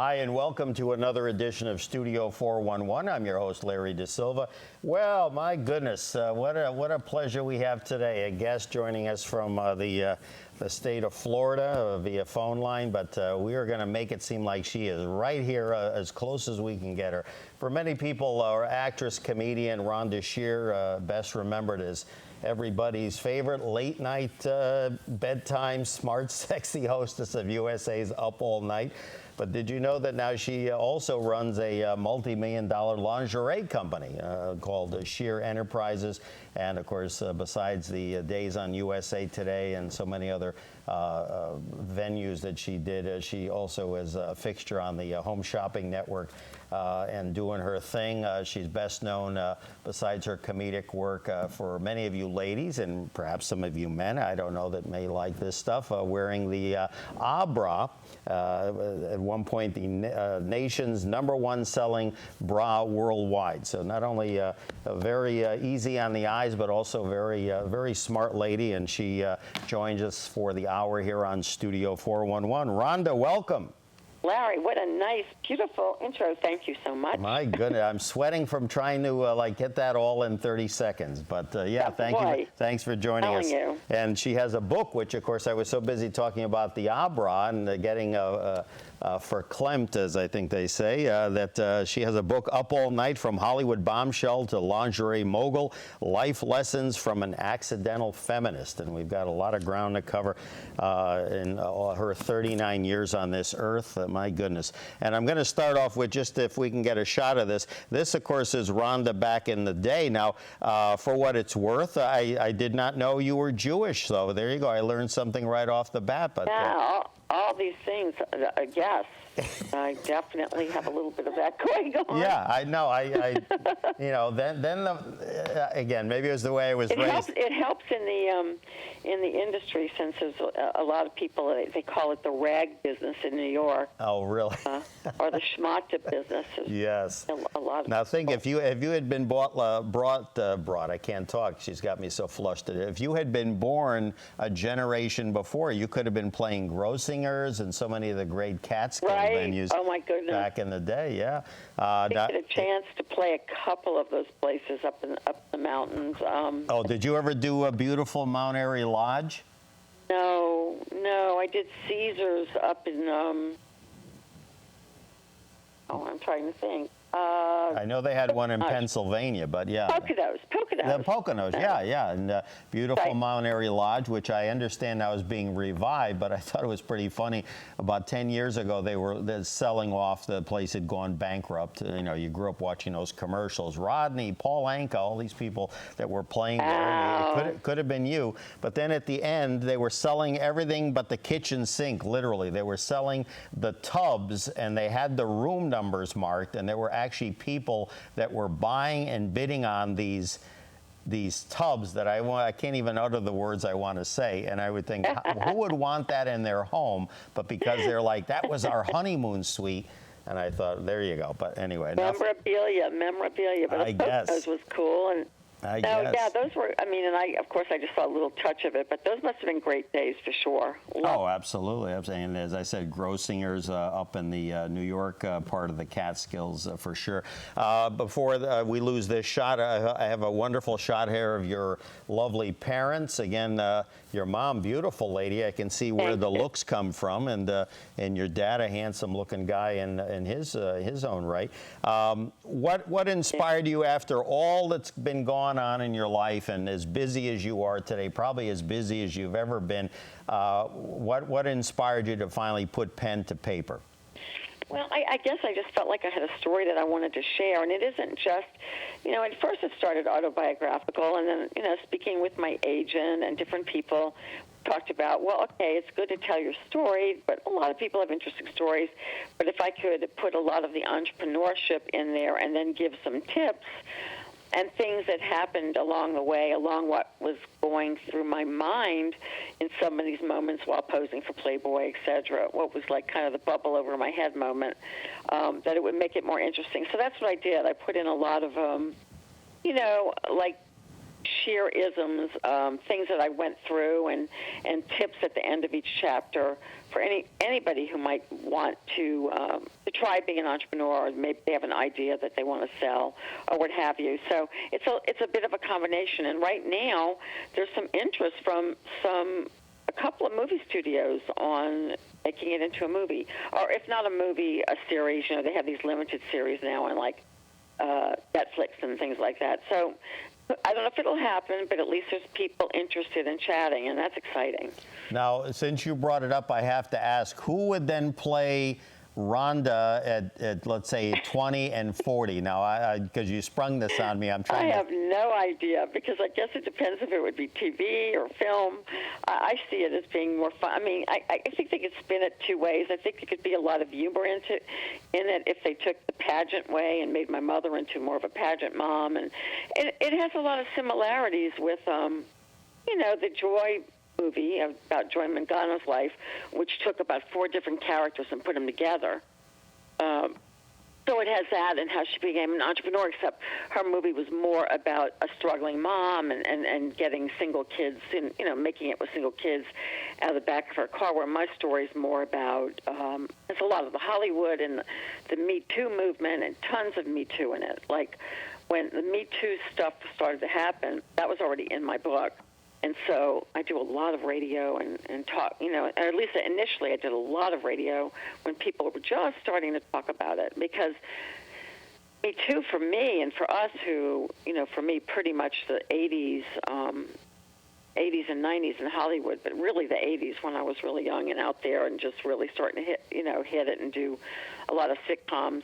Hi, and welcome to another edition of Studio 411. I'm your host, Larry DeSilva. Well, my goodness, what a pleasure we have today. A guest joining us from the state of Florida via phone line, but we are going to make it seem like she is right here, as close as we can get her. For many people, our actress, comedian Rhonda Shear, best remembered as everybody's favorite late night bedtime smart sexy hostess of USA's Up All Night. But did you know that now she also runs a multi-million-dollar lingerie company called Shear Enterprises? And of course, besides the days on USA Today and so many other venues that she did, she also is a fixture on the Home Shopping Network and doing her thing. She's best known, besides her comedic work, for many of you ladies and perhaps some of you men, I don't know, that may like this stuff, wearing the bra. At one point, the nation's #1 selling bra worldwide. So not only very easy on the eyes, but also very smart lady. And she joins us for the hour here on Studio 411. Rhonda, welcome. Larry, what a nice, beautiful intro. Thank you so much. My goodness, I'm sweating from trying to get that all in 30 seconds. But yeah, thank you. Thanks for joining us. And she has a book, which of course I was so busy talking about the bra and getting verklempt, as I think they say, that she has a book, Up All Night, From Hollywood Bombshell to Lingerie Mogul, Life Lessons from an Accidental Feminist. And we've got a lot of ground to cover in her 39 years on this earth. My goodness. And I'm going to start off with just if we can get a shot of this. This, of course, is Rhonda back in the day. Now, for what it's worth, I did not know you were Jewish. So there you go. I learned something right off the bat. But yeah, all these things, yes. I definitely have a little bit of that going on. Yeah, I know. You know, then again, maybe it was the way I was raised. It helps in the industry, since there's a lot of people, they call it the rag business in New York. Oh, really? Or the schmata business. Yes. A lot of now think, if you had been brought, I can't talk. She's got me so flushed. If you had been born a generation before, you could have been playing Grossinger's and so many of the great Catskill venues. Oh my goodness. Back in the day, yeah. I had a chance to play a couple of those places up the mountains. Oh, did you ever do a beautiful Mount Airy Lodge? No. I did Caesars up in. I'm trying to think. I know they had one in Pennsylvania, but yeah. Poconos. The Poconos, yeah. And beautiful Mount Airy Lodge, which I understand now is being revived, but I thought it was pretty funny. About 10 years ago, they're selling off. The place had gone bankrupt. You know, you grew up watching those commercials. Rodney, Paul Anka, all these people that were playing there. It could have been you. But then at the end, they were selling everything but the kitchen sink, literally. They were selling the tubs, and they had the room numbers marked, and there were actually people that were buying and bidding on these tubs that I can't even utter the words I want to say. And I would think, who would want that in their home? But because they're like, that was our honeymoon suite. And I thought, there you go. But anyway. Memorabilia. But I guess. Those was cool. And I guess. Yeah, those were, and of course, I just saw a little touch of it, but those must have been great days for sure. Oh, absolutely. And as I said, Grossinger's up in the New York part of the Catskills for sure. Before we lose this shot, I have a wonderful shot here of your lovely parents. Again, your mom, beautiful lady. I can see where the looks come from, and your dad, a handsome-looking guy in his own right. What inspired you after all that's been gone on in your life, and as busy as you are today, probably as busy as you've ever been, what inspired you to finally put pen to paper? Well, I guess I just felt like I had a story that I wanted to share, and it isn't just, at first it started autobiographical, and then, speaking with my agent and different people, talked about, well, okay, it's good to tell your story, but a lot of people have interesting stories, but if I could put a lot of the entrepreneurship in there and then give some tips and things that happened along the way, along what was going through my mind in some of these moments while posing for Playboy, etc., what was like kind of the bubble over my head moment, that it would make it more interesting. So that's what I did. I put in a lot of, like Shear-isms, things that I went through, and tips at the end of each chapter for anybody who might want to to try being an entrepreneur, or maybe they have an idea that they want to sell, or what have you. So it's a bit of a combination. And right now, there's some interest from a couple of movie studios on making it into a movie, or if not a movie, a series. You know, they have these limited series now on like Netflix and things like that. So I don't know if it'll happen, but at least there's people interested in chatting, and that's exciting. Now, since you brought it up, I have to ask, who would then play Rhonda at let's say 20 and 40? Now, because you sprung this on me, I'm trying I have no idea, because I guess it depends if it would be TV or film. I see it as being more fun. I mean, I think they could spin it two ways. I think there could be a lot of humor in it if they took the pageant way and made my mother into more of a pageant mom. And it has a lot of similarities with, the Joy movie about Joy Mangano's life, which took about 4 different characters and put them together. So it has that and how she became an entrepreneur, except her movie was more about a struggling mom and getting single kids, and making it with single kids out of the back of her car, where my story is more about, there's a lot of the Hollywood and the Me Too movement and tons of Me Too in it. Like when the Me Too stuff started to happen, that was already in my book. And so I do a lot of radio and talk, or at least initially I did a lot of radio when people were just starting to talk about it. Because Me Too for me and for us who, for me pretty much the 80s and 90s in Hollywood, but really the 80s when I was really young and out there and just really starting to hit it and do a lot of sitcoms,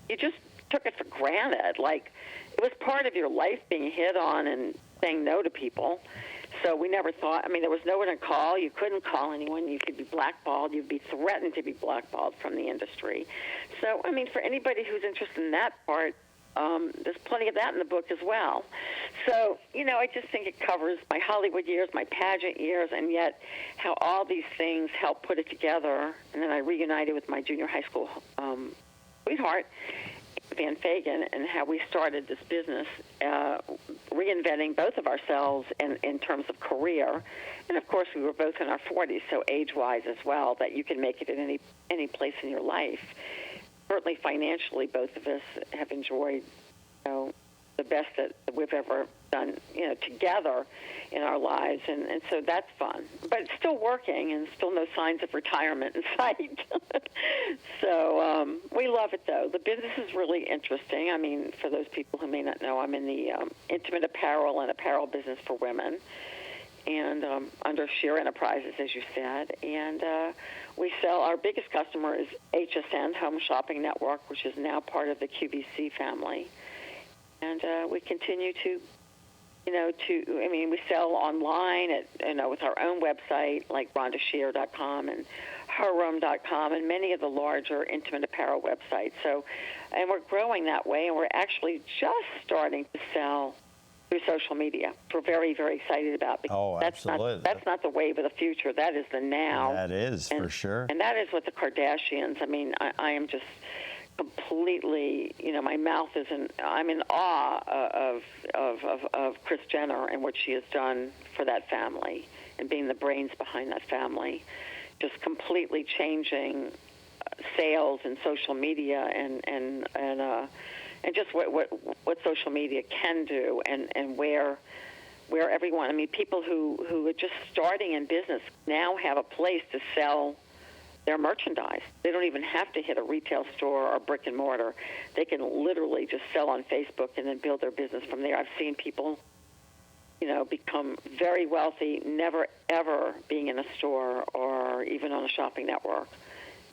you just took it for granted. Like it was part of your life being hit on and saying no to people. So we never thought, there was no one to call. You couldn't call anyone. You could be blackballed. You'd be threatened to be blackballed from the industry. So, for anybody who's interested in that part, there's plenty of that in the book as well. So, I just think it covers my Hollywood years, my pageant years, and yet how all these things help put it together. And then I reunited with my junior high school sweetheart, Van Fagan, and how we started this business, reinventing both of ourselves in terms of career. And, of course, we were both in our 40s, so age-wise as well, that you can make it in any place in your life. Certainly financially, both of us have enjoyed the best that we've ever done, together in our lives, and so that's fun. But it's still working, and still no signs of retirement in sight. So we love it, though. The business is really interesting. For those people who may not know, I'm in the intimate apparel and apparel business for women, and under Shear Enterprises, as you said. And we sell, our biggest customer is HSN, Home Shopping Network, which is now part of the QVC family. And we continue to, we sell online with our own website, like RhondaShear.com and herroom.com, and many of the larger intimate apparel websites. So, and we're growing that way, and we're actually just starting to sell through social media. We're very, very excited about, because absolutely. That's not the wave of the future. That is the now. That is, for sure. And that is what the Kardashians, I am just completely, my mouth is I'm in awe of Kris Jenner and what she has done for that family and being the brains behind that family, just completely changing sales and social media and just what social media can do and where everyone, people who are just starting in business now have a place to sell their merchandise. They don't even have to hit a retail store or brick and mortar. They can literally just sell on Facebook and then build their business from there. I've seen people, become very wealthy, never ever being in a store or even on a shopping network,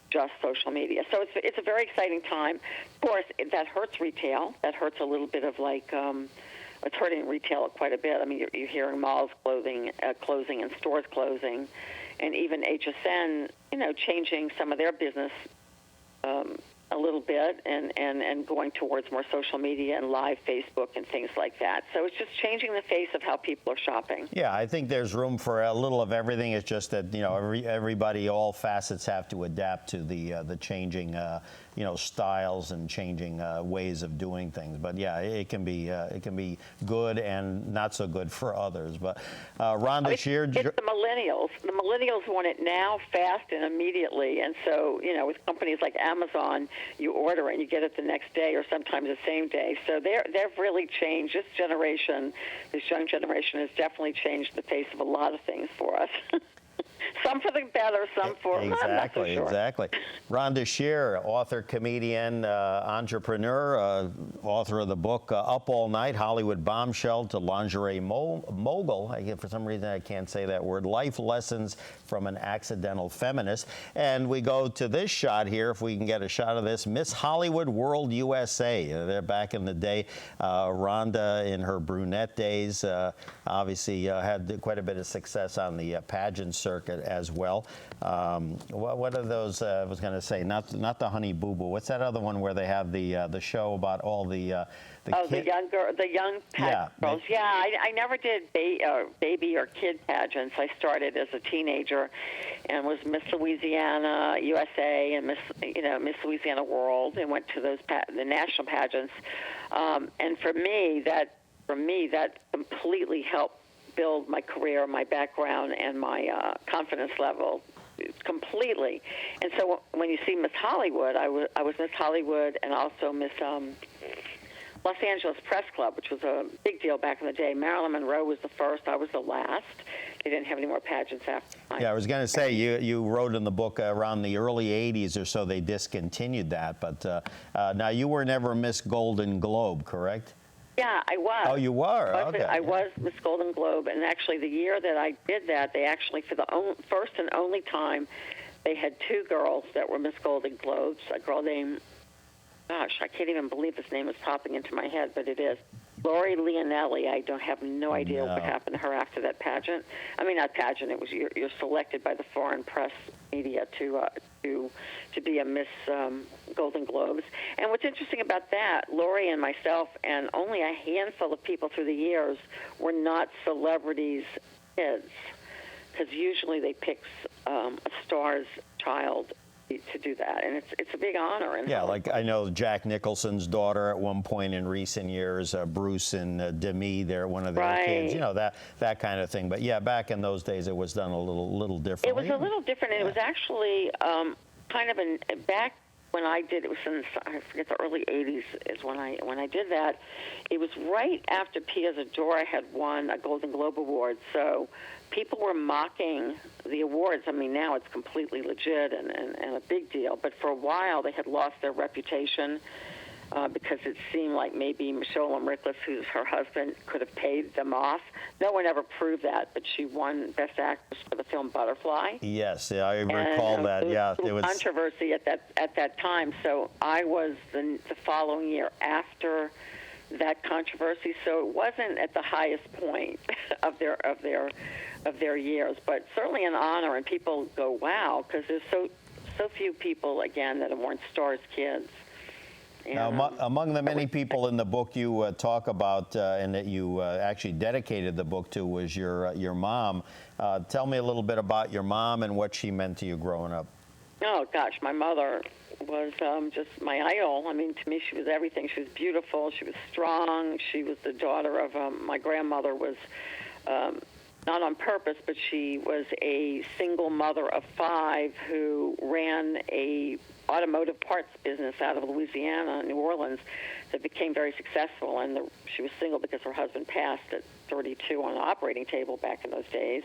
just social media. So it's a very exciting time. Of course, that hurts retail. That hurts a little bit of it's hurting retail quite a bit. You're hearing malls closing and stores closing. And even HSN, changing some of their business a little bit. bit and going towards more social media and live Facebook and things like that. So it's just changing the face of how people are shopping. Yeah, I think there's room for a little of everything. It's just that, everybody, all facets have to adapt to the changing styles and changing ways of doing things. But yeah, it can be good and not so good for others. But Rhonda Shear, it's the millennials. The millennials want it now, fast, and immediately. And so, with companies like Amazon, you order it and you get it the next day or sometimes the same day. So they've really changed. This young generation has definitely changed the face of a lot of things for us. Some for the better, some for exactly, not so sure. Exactly. Rhonda Shear, author, comedian, entrepreneur, author of the book Up All Night: Hollywood Bombshell to Lingerie Mogul. For some reason, I can't say that word. Life Lessons from an Accidental Feminist. And we go to this shot here, if we can get a shot of this. Miss Hollywood World USA. They're back in the day. Rhonda, in her brunette days, obviously had quite a bit of success on the pageant circuit as well. What are those? I was going to say, not the Honey Boo Boo. What's that other one where they have the show about all the young pageant girls. Yeah, I never did baby or kid pageants. I started as a teenager and was Miss Louisiana USA and Miss Louisiana World, and went to the national pageants. And for me, that completely helped build my career, my background, and my confidence level completely. And so when you see Miss Hollywood, I was Miss Hollywood and also Miss Los Angeles Press Club, which was a big deal back in the day. Marilyn Monroe was the first. I was the last. They didn't have any more pageants after mine. Yeah, I was going to say, you wrote in the book around the early 80s or so, they discontinued that. But now you were never Miss Golden Globe, correct? Yeah, I was. Oh, you were? Okay. I was Miss Golden Globe, and actually the year that I did that, they actually, for the first and only time, they had two girls that were Miss Golden Globes. A girl named, gosh, I can't even believe this name is popping into my head, but it is. Lori Leonelli. I have no idea what happened to her after that pageant. I mean, not pageant. It was you're selected by the foreign press media to be a Miss Golden Globes. And what's interesting about that, Lori and myself and only a handful of people through the years were not celebrities' kids, because usually they pick a star's child to do that, and it's a big honor. And like I know Jack Nicholson's daughter at one point in recent years, Bruce and Demi, they're one of their kids, that kind of thing. But yeah, back in those days, it was done a little differently. It was a little different, and it was actually kind of back when I did. It was in, I forget, the early '80s is when I did that. It was right after Pia Zadora had won a Golden Globe Award, so people were mocking the awards. I mean, now it's completely legit and a big deal. But for a while, they had lost their reputation because it seemed like maybe Michelle Omrickless, who's her husband, could have paid them off. No one ever proved that, but she won Best Actress for the film Butterfly. Yes, yeah, I recall that. There was controversy at that time. So I was the following year after that controversy. So it wasn't at the highest point of their years, but certainly an honor, and people go, wow, because there's so few people, again, that weren't stars' kids. And, now, among the many people in the book you talk about and that you actually dedicated the book to was your mom. Tell me a little bit about your mom and what she meant to you growing up. Oh, gosh, my mother was just my idol. I mean, to me, she was everything. She was beautiful. She was strong. She was the daughter of my grandmother was not on purpose, but she was a single mother of 5 who ran a automotive parts business out of Louisiana, New Orleans, that became very successful. And she was single because her husband passed at 32 on an operating table back in those days.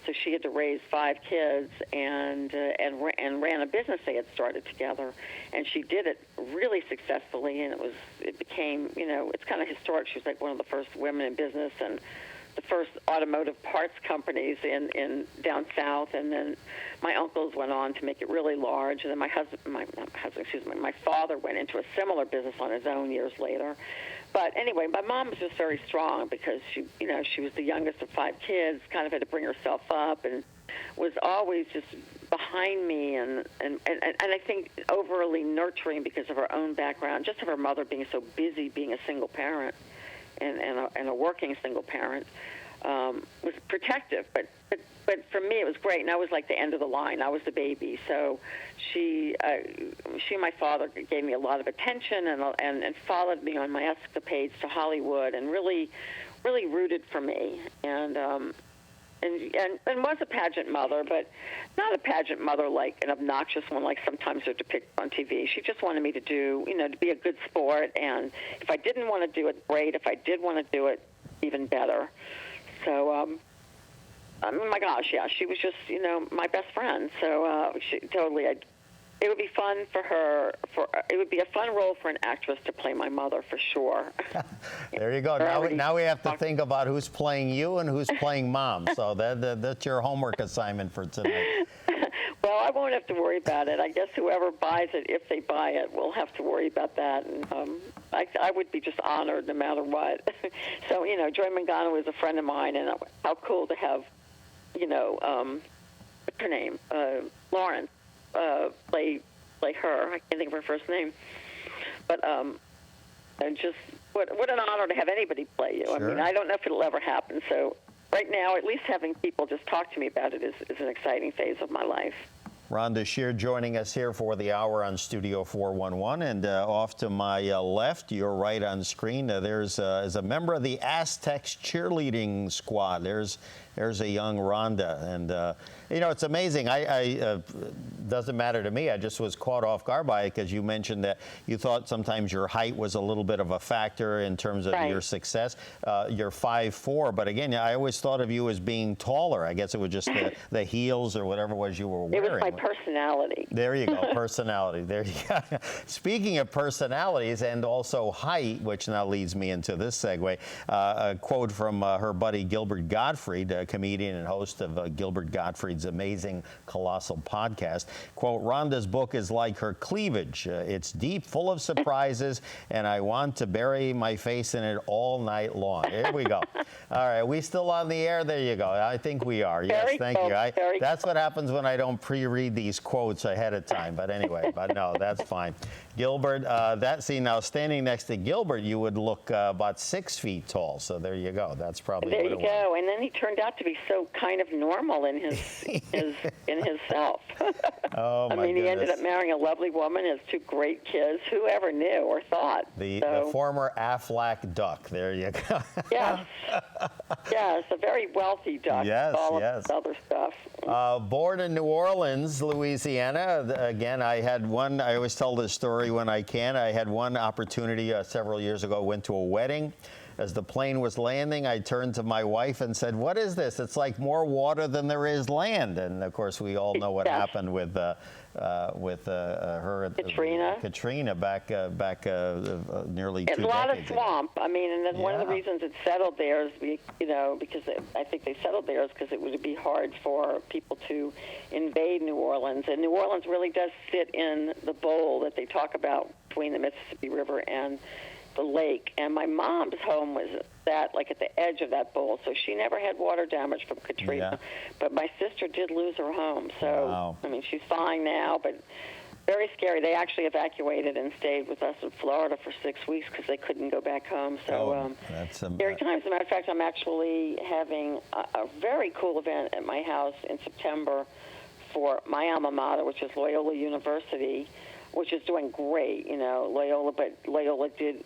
So she had to raise 5 kids and ran a business they had started together. And she did it really successfully, and it became, it's kind of historic. She was like one of the first women in business and the first automotive parts companies in down south, and then my uncles went on to make it really large, and then my father went into a similar business on his own years later. But anyway, my mom was just very strong because she was the youngest of 5 kids, kind of had to bring herself up, and was always just behind me and I think overly nurturing because of her own background, just of her mother being so busy being a single parent and a working single parent, was protective. But for me, it was great, and I was like the end of the line. I was the baby, so she and my father gave me a lot of attention and followed me on my escapades to Hollywood and really rooted for me and was a pageant mother, but not a pageant mother like an obnoxious one like sometimes they're depicted on TV. She just wanted me to do, to be a good sport, and if I didn't want to do it, great. If I did want to do it, even better. So, oh my gosh, yeah, she was just, my best friend. So she totally, it would be fun for her. It would be a fun role for an actress to play my mother, for sure. There you go. Now we have to think about who's playing you and who's playing Mom. So that's your homework assignment for tonight. Well, I won't have to worry about it. I guess whoever buys it, if they buy it, will have to worry about that. And I would be just honored no matter what. So, Joy Mangano was a friend of mine, and how cool to have, what's her name? Lawrence. Play her. I can't think of her first name, but and just what an honor to have anybody play you. Sure. I mean, I don't know if it'll ever happen. So right now, at least having people just talk to me about it is an exciting phase of my life. Rhonda Shear joining us here for the hour on Studio 411, and off to my left, you're right on screen. There's a member of the Aztecs cheerleading squad. There's a young Rhonda, and it's amazing. I doesn't matter to me. I just was caught off guard by it because you mentioned that you thought sometimes your height was a little bit of a factor in terms of your success. You're 5'4", but again, I always thought of you as being taller. I guess it was just the heels or whatever it was you were wearing. It was my personality. There you go, personality. There you go. Speaking of personalities and also height, which now leads me into this segue, a quote from her buddy Gilbert Gottfried, a comedian and host of Gilbert Gottfried's amazing Colossal podcast. Quote, Rhonda's book is like her cleavage. It's deep, full of surprises, and I want to bury my face in it all night long. Here we go. All right, we still on the air? There you go. I think we are. Yes, thank you. That's what happens when I don't pre-read these quotes ahead of time. But anyway, no, that's fine. Gilbert, now standing next to Gilbert, you would look about 6 feet tall. So there you go. That's probably there what you it go. was. And then he turned out to be so kind of normal in his in himself. Oh, my he ended goodness. up marrying a lovely woman, has 2 great kids. Whoever knew or thought? The former Aflac duck. There you go. Yes. Yes, a very wealthy duck. Yes, all yes. of other stuff. Born in New Orleans, Louisiana. Again, I always tell this story when I can. I had one opportunity several years ago. I went to a wedding. As the plane was landing, I turned to my wife and said, "What is this? It's like more water than there is land." And of course, we all know what happened with her, Katrina, back nearly 2 decades ago. It's a lot of swamp. And then one of the reasons it settled there is, because I think they settled there is because it would be hard for people to invade New Orleans. And New Orleans really does sit in the bowl that they talk about between the Mississippi River and the lake, and my mom's home was at the edge of that bowl, so she never had water damage from Katrina. But my sister did lose her home, so she's fine now, but very scary. They actually evacuated and stayed with us in Florida for 6 weeks because they couldn't go back home. So that's scary times. As a matter of fact, I'm actually having a very cool event at my house in September for my alma mater, which is Loyola University, which is doing great, Loyola, but Loyola did,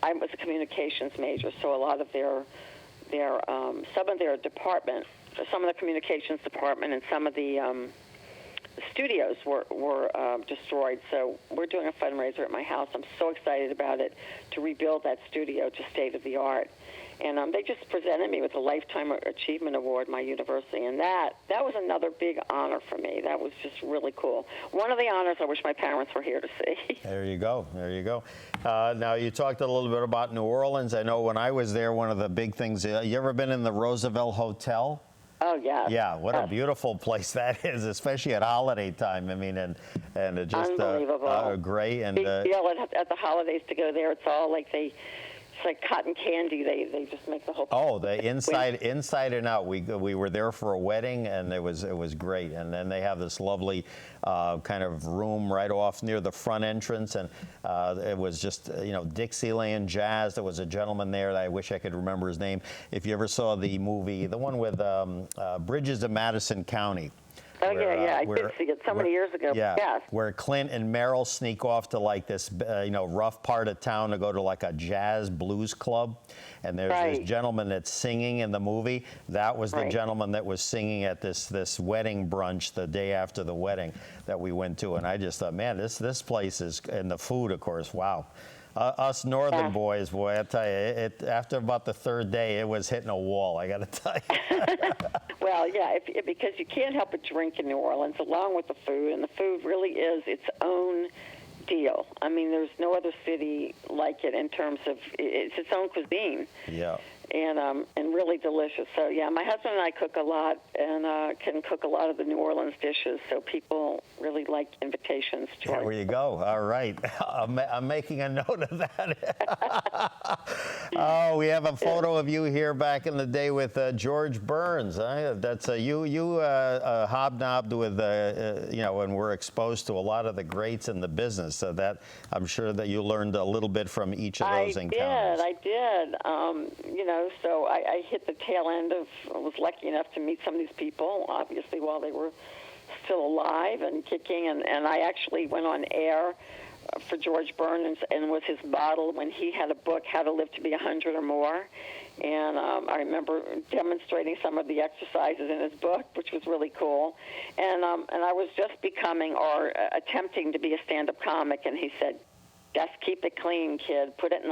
I was a communications major, so a lot of some of their department, some of the communications department and some of the studios were destroyed, so we're doing a fundraiser at my house. I'm so excited about it, to rebuild that studio to state-of-the-art. And they just presented me with a Lifetime Achievement Award, my university, and that was another big honor for me. That was just really cool. One of the honors I wish my parents were here to see. There you go. There you go. Now, you talked a little bit about New Orleans. I know when I was there, one of the big things, you ever been in the Roosevelt Hotel? Oh, yeah. Yeah, what a beautiful place that is, especially at holiday time. And it just unbelievable. Great. And big deal at the holidays to go there. It's all like like cotton candy. They just make the whole. Oh, the inside and out. We were there for a wedding, and it was great. And then they have this lovely kind of room right off near the front entrance, and it was just Dixieland jazz. There was a gentleman there that I wish I could remember his name. If you ever saw the movie, the one with Bridges of Madison County. Oh, yeah. I did see it so many years ago. Yeah, yes. where Clint and Meryl sneak off to like this, rough part of town to go to like a jazz blues club. And there's this gentleman that's singing in the movie. That was the gentleman that was singing at this wedding brunch the day after the wedding that we went to. And I just thought, man, this place is, and the food, of course, wow. Us northern boys, boy, I tell you, after about the third day, it was hitting a wall, I got to tell you. Well, yeah, because you can't help but drink in New Orleans along with the food, and the food really is its own deal. I mean, there's no other city like it in terms of it's its own cuisine. Yeah. And really delicious. So, yeah, my husband and I cook a lot and can cook a lot of the New Orleans dishes, so people really like invitations to There you go. All right. I'm making a note of that. Oh, we have a photo of you here back in the day with George Burns. That's you hobnobbed with, and were exposed to a lot of the greats in the business, so that I'm sure that you learned a little bit from each of those encounters. I did. So I hit the tail end of, I was lucky enough to meet some of these people, obviously, while they were still alive and kicking. And I actually went on air for George Burns and was his model when he had a book, How to Live to Be 100 or More. And I remember demonstrating some of the exercises in his book, which was really cool. And I was just becoming or attempting to be a stand-up comic, and he said, "Just keep it clean, kid. Put it in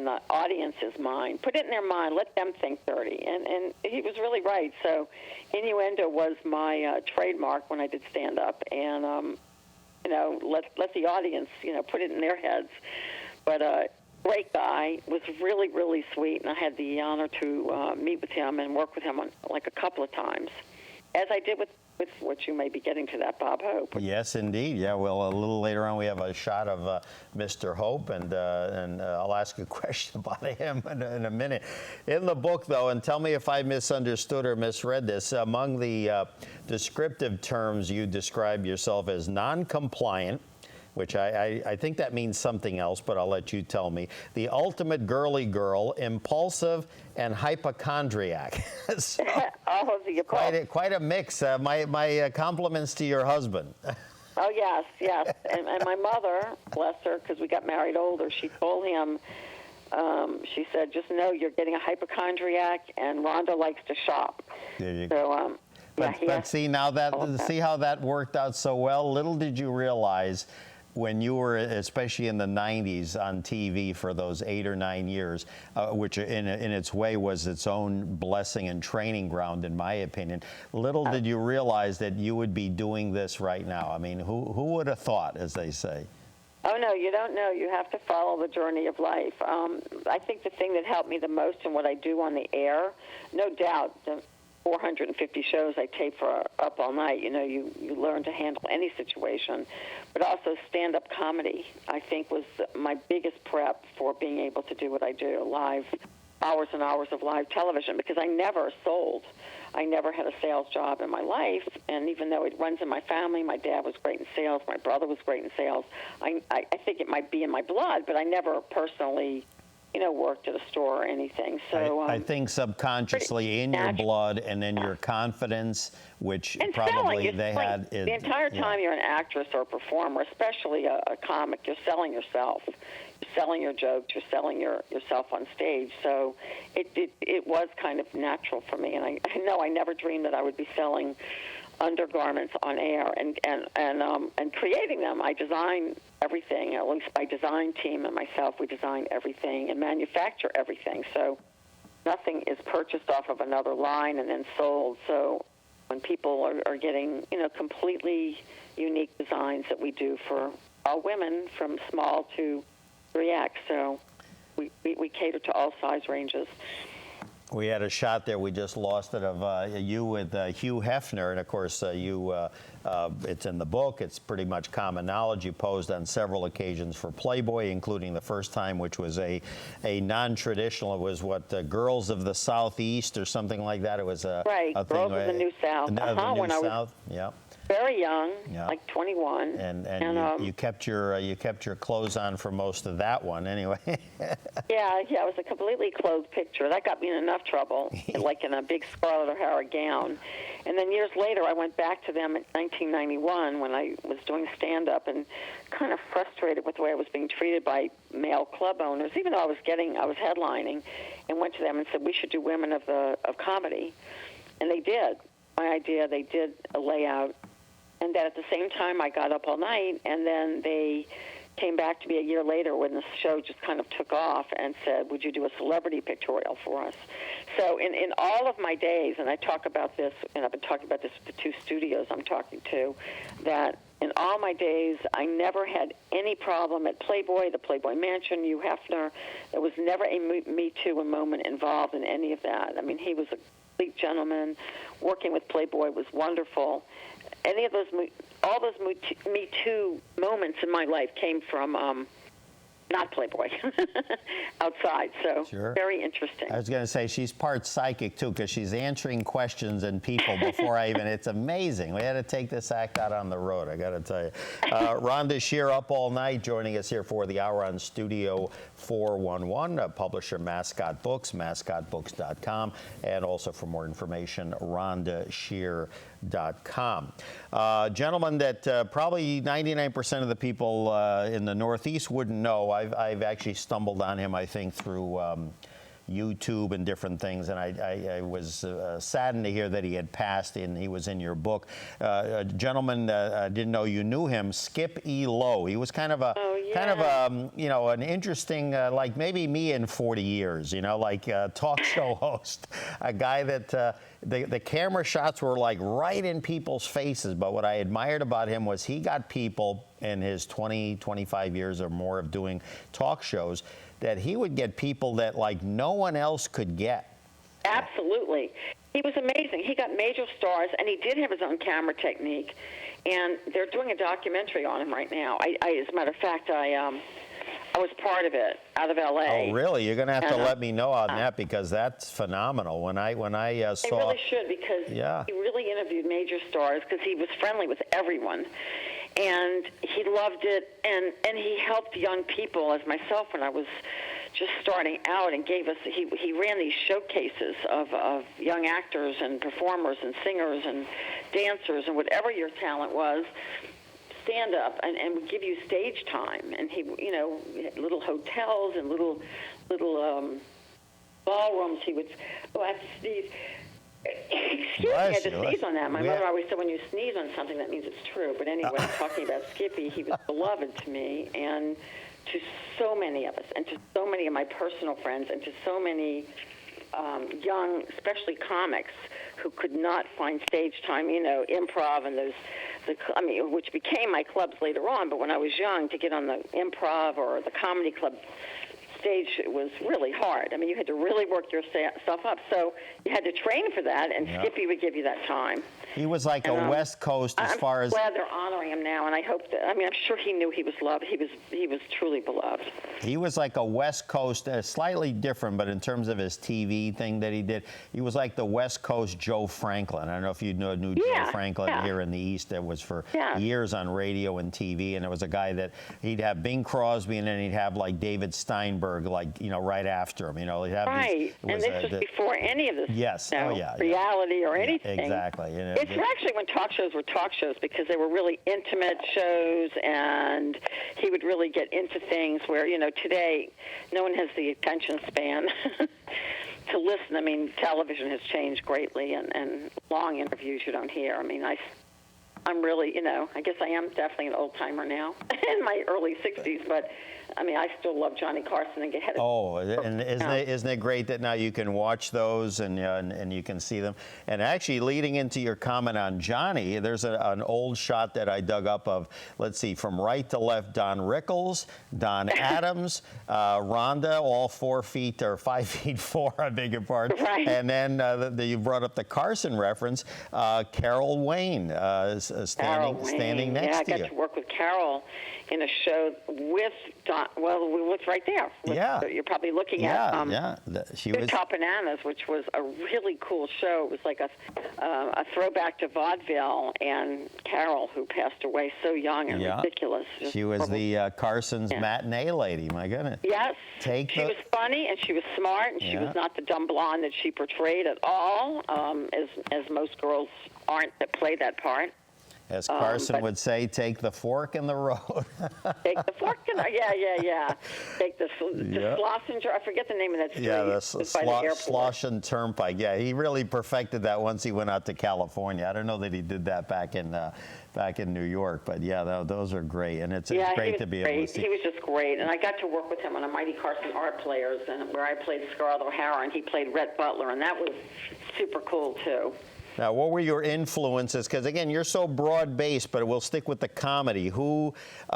the audience's mind. Put it in their mind. Let them think dirty." And he was really right. So innuendo was my trademark when I did stand up, and let the audience put it in their heads. But great guy, was really, really sweet, and I had the honor to meet with him and work with him on like a couple of times, as I did with what you may be getting to that, Bob Hope. Yes, indeed. Yeah, well, a little later on we have a shot of Mr. Hope, and I'll ask a question about him in a minute. In the book, though, and tell me if I misunderstood or misread this, among the descriptive terms you describe yourself as non-compliant, which I think that means something else, but I'll let you tell me. The ultimate girly girl, impulsive, and hypochondriac. So, all of the above. Quite a mix. My compliments to your husband. Oh, yes. And my mother, bless her, because we got married older, she told him, she said, "Just know you're getting a hypochondriac, and Rhonda likes to shop." There you go. So, but see, now see how that worked out so well? Little did you realize when you were, especially in the 90s, on TV for those 8 or 9 years, which in its way was its own blessing and training ground, in my opinion. Little did you realize that you would be doing this right now. I mean, who would have thought, as they say? Oh, no, you don't know. You have to follow the journey of life. I think the thing that helped me the most in what I do on the air, no doubt, the 450 shows I tape for Up All Night, you learn to handle any situation. But also stand-up comedy, I think, was my biggest prep for being able to do what I do, live, hours and hours of live television, because I never sold. I never had a sales job in my life, and even though it runs in my family, my dad was great in sales, my brother was great in sales, I think it might be in my blood, but I never personally worked at a store or anything. So I think subconsciously in your blood, and then your confidence, which probably they had. The entire time you're an actress or a performer, especially a comic, you're selling yourself. You're selling your jokes. You're selling yourself on stage. So it was kind of natural for me. And I know I never dreamed that I would be selling undergarments on air and creating them. I design everything, at least my design team and myself, we design everything and manufacture everything. So nothing is purchased off of another line and then sold. So when people are getting, completely unique designs that we do for all women from small to 3X. So we cater to all size ranges. We had a shot there. We just lost it of you with Hugh Hefner, and of course, it's in the book. It's pretty much common knowledge. You posed on several occasions for Playboy, including the first time, which was a non-traditional. It was Girls of the Southeast or something like that. It was a thing. Girls of the New South. The New when South. I was Yeah. very young, Yeah. like 21. And you kept your clothes on for most of that one, anyway. Yeah, it was a completely clothed picture. That got me in enough trouble, like in a big Scarlett O'Hara gown. And then years later, I went back to them in 1991 when I was doing stand-up and kind of frustrated with the way I was being treated by male club owners, even though I was headlining, and went to them and said, we should do Women of Comedy. And they did. My idea, they did a layout. And then at the same time, I got up all night, and then they came back to me a year later when the show just kind of took off and said, would you do a celebrity pictorial for us? So in all of my days, and I talk about this, and I've been talking about this with the two studios I'm talking to, that in all my days, I never had any problem at Playboy, the Playboy Mansion, Hugh Hefner. There was never a Me Too moment involved in any of that. I mean, he was a complete gentleman. Working with Playboy was wonderful. Any of those, all those Me Too moments in my life came from not Playboy, outside. So Sure. Very interesting. I was going to say she's part psychic too, because she's answering questions and people before I even. It's amazing. We had to take this act out on the road, I got to tell you. Rhonda Shear up all night, joining us here for the hour on Studio 411. Publisher Mascot Books, mascotbooks.com, and also for more information, RhondaShear.com. Gentleman that probably 99% of the people in the Northeast wouldn't know. I've actually stumbled on him, I think, through YouTube and different things, and I was saddened to hear that he had passed, and he was in your book. A gentleman, didn't know you knew him, Skip E. Lowe. He was kind of a, an interesting, like maybe me in 40 years, like a talk show host, a guy that the camera shots were like right in people's faces, but what I admired about him was he got people in his 20, 25 years or more of doing talk shows, that he would get people that like no one else could get. Absolutely. He was amazing. He got major stars, and he did have his own camera technique, and they're doing a documentary on him right now. As a matter of fact, I was part of it out of L.A. Oh, really? You're going to have to let me know on that, because that's phenomenal. When I saw... They really should, because he really interviewed major stars, because he was friendly with everyone. And he loved it, and he helped young people, as myself, when I was just starting out, and gave us, he ran these showcases of young actors and performers and singers and dancers and whatever your talent was, stand up and would give you stage time. And he, little hotels and little ballrooms, he would, I have to sneeze. Excuse me, I had to sneeze on that. My mother always said when you sneeze on something, that means it's true. But anyway, talking about Skippy, he was beloved to me and to so many of us, and to so many of my personal friends, and to so many young, especially comics, who could not find stage time, improv and which became my clubs later on. But when I was young, to get on the improv or the comedy club stage, it was really hard. I mean, you had to really work yourself up. So you had to train for that, and Skippy would give you that time. He was like a West Coast as far as... I'm glad they're honoring him now, and I hope that... I'm sure he knew he was loved. He was truly beloved. He was like a West Coast, slightly different, but in terms of his TV thing that he did, he was like the West Coast Joe Franklin. I don't know if you knew Joe Franklin here in the East. That was for years on radio and TV, and it was a guy that he'd have Bing Crosby, and then he'd have like David Steinberg, right after him. He'd have and this was before any of this. Yes. Reality or anything. Exactly. It's actually when talk shows were talk shows, because they were really intimate shows, and he would really get into things where, today no one has the attention span to listen. I mean, television has changed greatly, and long interviews you don't hear. I mean, I I'm really, I guess I am definitely an old timer now in my early 60s, but I mean, I still love Johnny Carson and get ahead of. Oh, and isn't it great that now you can watch those and you can see them? And actually, leading into your comment on Johnny, there's an old shot that I dug up of, let's see, from right to left, Don Rickles, Don Adams, Rhonda, all 5 feet 4, I beg your pardon. Right. And then you brought up the Carson reference, Carol Wayne, standing next to you. Yeah, I got to work with Carol in a show with Don. Well, we looked right there. Yeah. You're probably looking at She Good was Cop Bananas, which was a really cool show. It was like a throwback to vaudeville, and Carol, who passed away so young and ridiculous. She was the Carson's matinee lady, my goodness. Yes. She was funny, and she was smart, and she was not the dumb blonde that she portrayed at all, as most girls aren't that play that part. As Carson would say, take the fork in the road. Take the fork in the yeah. Take the Schlosinger. I forget the name of that street. Yeah, the Slosson Turnpike. Yeah, he really perfected that once he went out to California. I don't know that he did that back in New York, but yeah, those are great, and it's great to be able to see. He was just great, and I got to work with him on a Mighty Carson Art Players, and where I played Scarlett O'Hara, and he played Rhett Butler, and that was super cool too. Now, what were your influences? Because, again, you're so broad-based, but we'll stick with the comedy. Who,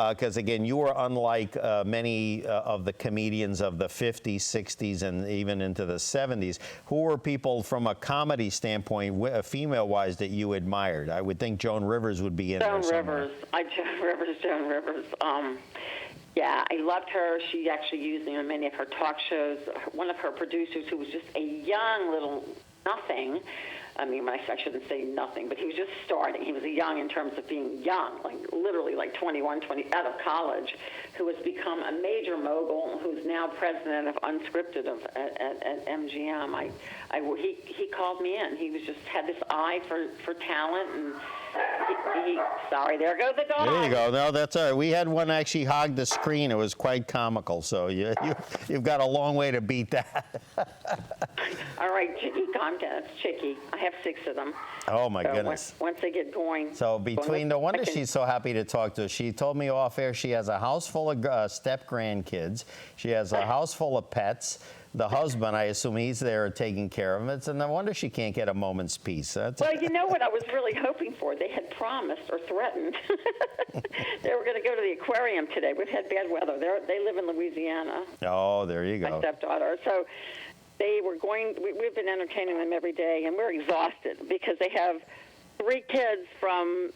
because, again, you are unlike many of the comedians of the 50s, 60s, and even into the 70s. Who were people from a comedy standpoint, female-wise, that you admired? I would think Joan Rivers would be in there somewhere. Joan Rivers. Yeah, I loved her. She actually used me on many of her talk shows. One of her producers, who was just a young little nothing, I mean, I shouldn't say nothing, but he was just starting. He was young in terms of being young, like literally like 21, 20, out of college, who has become a major mogul, who's now president of Unscripted at MGM. He called me in. He was just had this eye for talent, and sorry, there goes the dog. There you go. No, that's all right. We had one actually hog the screen. It was quite comical. So you've got a long way to beat that. All right, Chicky, calm down. It's Chicky. I have 6 of them. Oh, my goodness. Once they get going. So no wonder she's so happy to talk to us. She told me off air she has a house full of step-grandkids. She has a house full of pets. The husband, I assume he's there taking care of him. It's no wonder she can't get a moment's peace. Well, you know what I was really hoping for? They had promised or threatened. They were going to go to the aquarium today. We've had bad weather. They live in Louisiana. Oh, there you go. My stepdaughter. So they were going. We've been entertaining them every day, and we're exhausted because they have 3 kids from.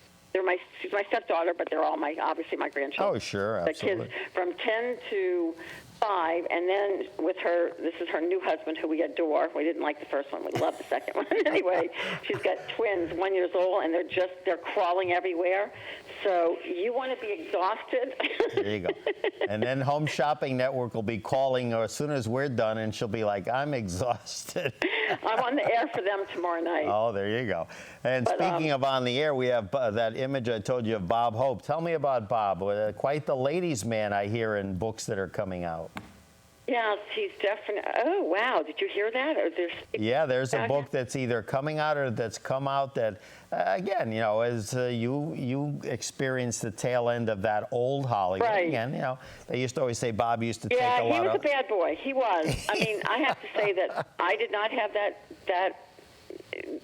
She's my stepdaughter, but they're all obviously my grandchildren. Oh, sure, absolutely. The kids from 10 to 5, and then with her, this is her new husband, who we adore. We didn't like the first one. We love the second one. Anyway, she's got twins, 1 year old, and they're crawling everywhere. So you want to be exhausted. There you go. And then Home Shopping Network will be calling as soon as we're done, and she'll be like, I'm exhausted. I'm on the air for them tomorrow night. Oh, there you go. And speaking of on the air, we have that image I told you of Bob Hope. Tell me about Bob. Quite the ladies' man, I hear, in books that are coming out. Yes, he's definitely. Oh, wow. Did you hear that? There's a book that's either coming out or that's come out that, again, as you experienced the tail end of that old Hollywood. Right. Again, they used to always say Bob used to take a lot of... Yeah, he was a bad boy. He was. I mean, I have to say that I did not have that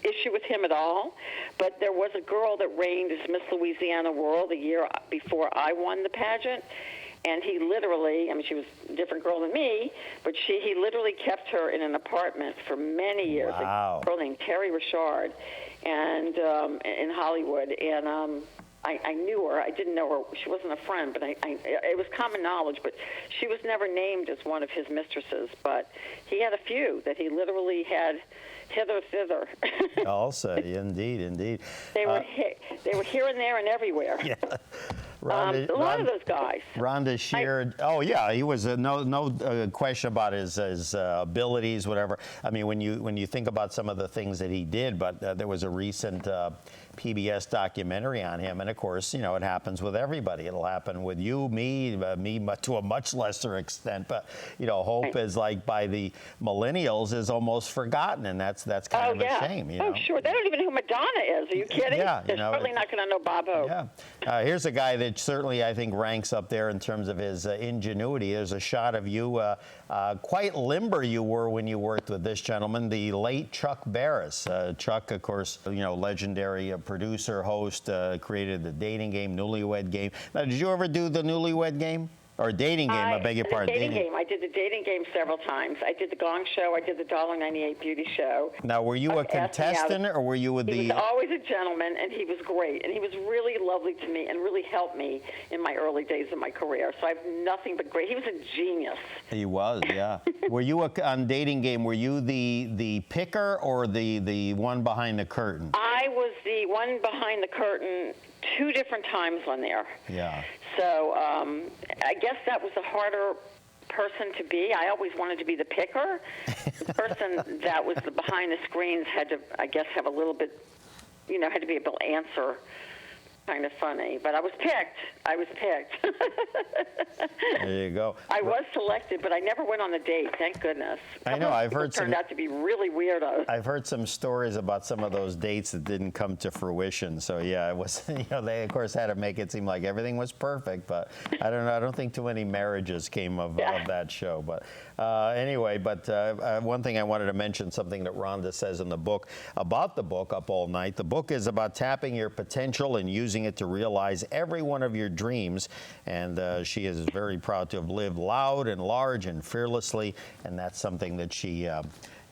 issue with him at all, but there was a girl that reigned as Miss Louisiana World a year before I won the pageant. And he literally, I mean, she was a different girl than me, but he literally kept her in an apartment for many years. Wow. A girl named Terry Richard, and in Hollywood. And I knew her. I didn't know her. She wasn't a friend, but it was common knowledge. But she was never named as one of his mistresses. But he had a few that he literally had hither, thither. Also, indeed. They were here and there and everywhere. Yeah. A lot of those guys. Rhonda Shear. He was no question about his abilities, whatever. I mean, when you think about some of the things that he did, but there was a recent PBS documentary on him. And of course, you know, it happens with everybody. It'll happen with you, me to a much lesser extent. But, you know, hope is like by the millennials is almost forgotten. And that's kind of a shame. You know? Oh, sure. They don't even know who Madonna is. Are you kidding? Yeah. They're certainly not going to know Bob Hope. Yeah. Here's a guy that certainly, I think, ranks up there in terms of his ingenuity. There's a shot of you, quite limber you were when you worked with this gentleman, the late Chuck Barris. Chuck, of course, you know, legendary producer, host, created the dating game, Newlywed Game. Now, did you ever do the Newlywed Game? Or dating game, I beg your pardon. Dating game. I did the dating game several times. I did the Gong Show. I did the $1.98 Beauty Show. Now, were you a contestant, or were you with the... He was always a gentleman, and he was great. And he was really lovely to me and really helped me in my early days of my career. So I have nothing but great... He was a genius. He was, yeah. Were you, on dating game, were you the picker or the one behind the curtain? I was the one behind the curtain 2 different times on there. Yeah. So I guess that was a harder person to be. I always wanted to be the picker. The person that was the behind the screens had to, I guess, have a little bit, you know, had to be able to answer. Kind of funny, but I was picked. There you go. I was selected, but I never went on the date. Thank goodness. I know. I've heard turned out to be really weirdos. I've heard some stories about some of those dates that didn't come to fruition. So yeah, it was. You know, they of course had to make it seem like everything was perfect, but I don't know. I don't think too many marriages came of that show. But anyway, one thing I wanted to mention, something that Rhonda says in the book about the book, Up All Night. The book is about tapping your potential and using it to realize every one of your dreams, and she is very proud to have lived loud and large and fearlessly, and that's something that she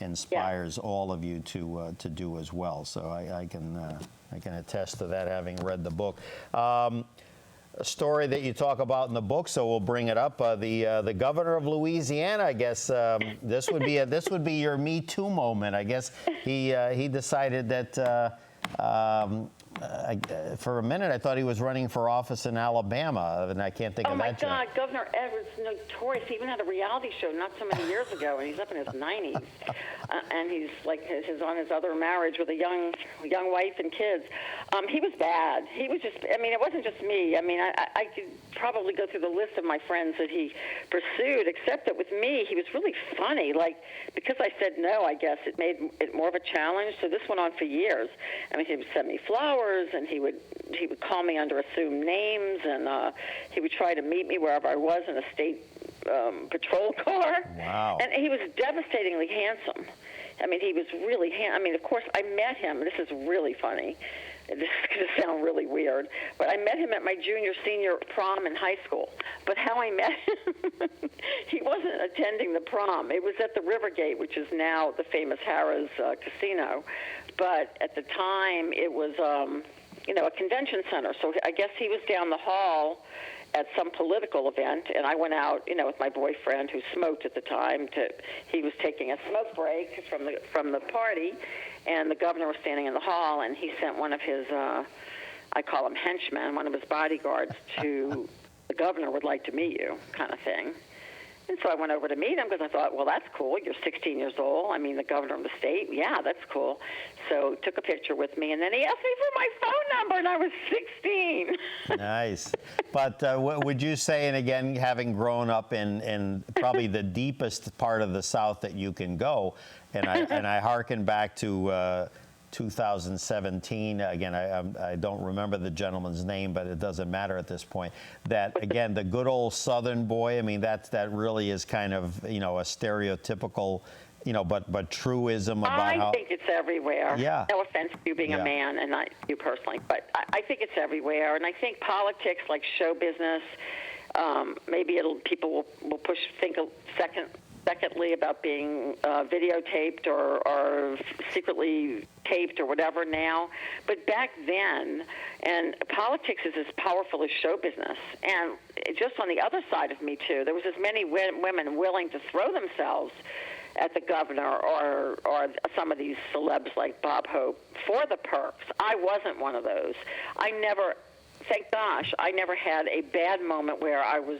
inspires all of you to do as well. So I can attest to that, having read the book. A story that you talk about in the book, so we'll bring it up. The governor of Louisiana, I guess this would be your Me Too moment. I guess he decided that. For a minute, I thought he was running for office in Alabama, and I can't think of that. Oh, my God. Governor Edwards is notorious. He even had a reality show not so many years ago, and he's up in his 90s. And he's like he's on his other marriage with a young wife and kids. He was bad. He was just, I mean, it wasn't just me. I mean, I could probably go through the list of my friends that he pursued, except that with me, he was really funny. Like, because I said no, I guess, it made it more of a challenge. So this went on for years. I mean, he would send me flowers, and he would call me under assumed names, and he would try to meet me wherever I was in a state patrol car. Wow. And he was devastatingly handsome. I mean, he was really I mean, of course, I met him. This is really funny. This is going to sound really weird, but I met him at my junior-senior prom in high school. But how I met him, he wasn't attending the prom. It was at the Rivergate, which is now the famous Harrah's Casino. But at the time, it was, a convention center. So I guess he was down the hall at some political event, and I went out, with my boyfriend who smoked at the time. He was taking a smoke break from the party, and the governor was standing in the hall, and he sent one of his, I call him henchmen, one of his bodyguards, to the governor would like to meet you, kind of thing. And so I went over to meet him because I thought, well, that's cool. You're 16 years old. I mean, the governor of the state. Yeah, that's cool. So took a picture with me, and then he asked me for my phone number, and I was 16. Nice. But what would you say, and again, having grown up in probably the deepest part of the South that you can go, and I hearken back to 2017. Again, I don't remember the gentleman's name, but it doesn't matter at this point. That, again, the good old Southern boy, I mean, that really is kind of, a stereotypical, but truism about how... I think it's everywhere. Yeah. No offense to you being a man, and not you personally, but I think it's everywhere. And I think politics, like show business, maybe people will think secondly about being videotaped or secretly taped or whatever now. But back then, and politics is as powerful as show business. And just on the other side of Me Too, there was as many women willing to throw themselves at the governor or some of these celebs like Bob Hope for the perks. I wasn't one of those. I never thank gosh, I never had a bad moment where I was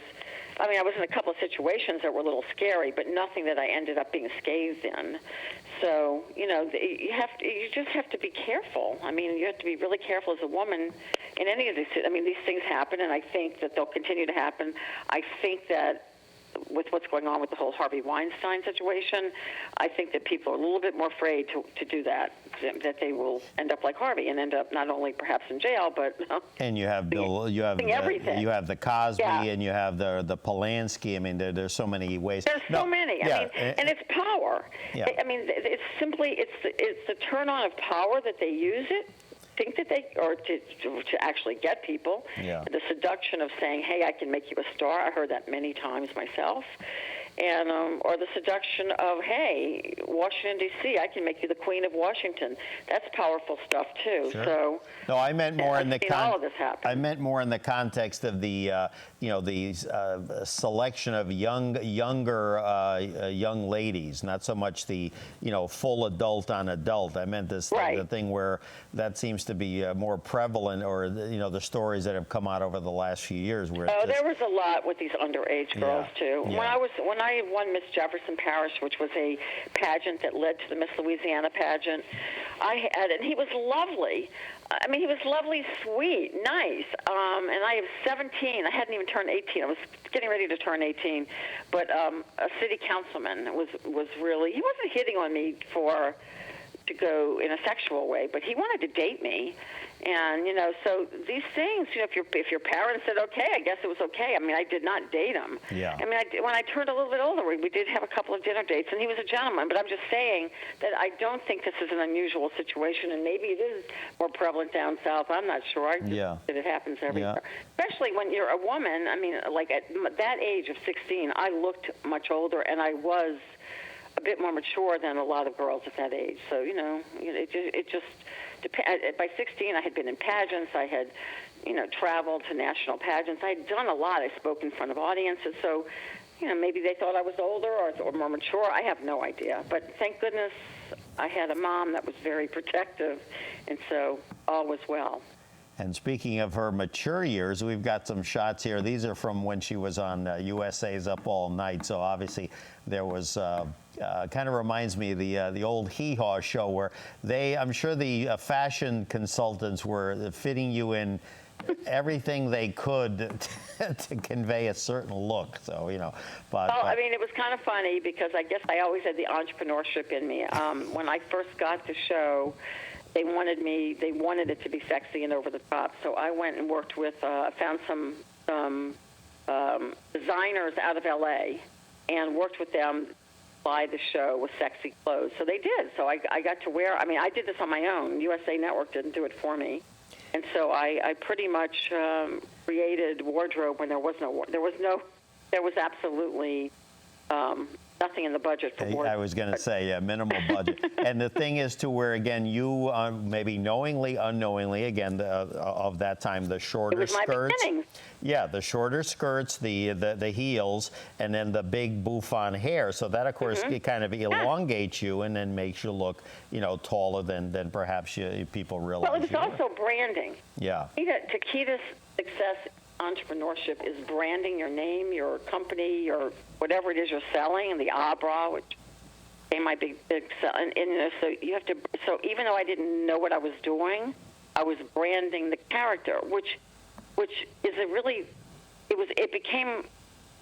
in a couple of situations that were a little scary, but nothing that I ended up being scathed in. So, you just have to be careful. I mean, you have to be really careful as a woman in any of these. I mean, these things happen, and I think that they'll continue to happen. I think that with what's going on with the whole Harvey Weinstein situation, I think that people are a little bit more afraid to do that they will end up like Harvey and end up not only perhaps in jail, but and you have everything. You have the Cosby, and you have the Polanski. I mean, there's so many ways. There's so many. I mean, and it's power. Yeah. I mean, it's simply it's the turn on of power that they use it. Think that to actually get people. Yeah. The seduction of saying, "Hey, I can make you a star." I heard that many times myself. And or the seduction of, "Hey, Washington D.C., I can make you the Queen of Washington." That's powerful stuff too. Sure. So no, I meant more in the all of this happen. I meant more in the context of the selection of younger young ladies, not so much the full adult on adult. I meant this the thing where that seems to be more prevalent, or the stories that have come out over the last few years. Where there was a lot with these underage girls too. Yeah. When I won Miss Jefferson Parish, which was a pageant that led to the Miss Louisiana pageant, and he was lovely. I mean, he was lovely, sweet, nice. And I was 17. I hadn't even turned 18. I was getting ready to turn 18. But a city councilman was really, he wasn't hitting on me to go in a sexual way, but he wanted to date me. And, so these things, if your parents said okay, I guess it was okay. I mean, I did not date him. Yeah. I mean, when I turned a little bit older, we did have a couple of dinner dates, and he was a gentleman. But I'm just saying that I don't think this is an unusual situation, and maybe it is more prevalent down south. I'm not sure. That it happens everywhere. Yeah. Especially when you're a woman. I mean, like at that age of 16, I looked much older, and I was a bit more mature than a lot of girls at that age. So, it just by 16, I had been in pageants. I had, traveled to national pageants. I had done a lot. I spoke in front of audiences. So, maybe they thought I was older or more mature. I have no idea. But thank goodness I had a mom that was very protective, and so all was well. And speaking of her mature years, we've got some shots here. These are from when she was on USA's Up All Night. So obviously there was, kind of reminds me of the old Hee Haw show where I'm sure the fashion consultants were fitting you in everything they could to convey a certain look. So, but. Well, I mean, it was kind of funny because I guess I always had the entrepreneurship in me. When I first got the show, they wanted it to be sexy and over the top. So I went and worked with, found some designers out of L.A. and worked with them by the show with sexy clothes. So they did. So I got to wear, I did this on my own. USA Network didn't do it for me. And so I pretty much created wardrobe when there was absolutely nothing in the budget for wardrobe. I was going to say, minimal budget. And the thing is to where, again, you maybe knowingly, unknowingly, again, of that time, the shorter skirts. It was my beginnings. Yeah, the shorter skirts, the heels, and then the big bouffant hair. So that, of course, it kind of elongates you and then makes you look, taller than perhaps people realize. Well, it was also branding. Yeah. To key to success, entrepreneurship is branding your name, your company, your whatever it is you're selling, and the Abra, which became my big sell. And so you have to. So even though I didn't know what I was doing, I was branding the character, which is it became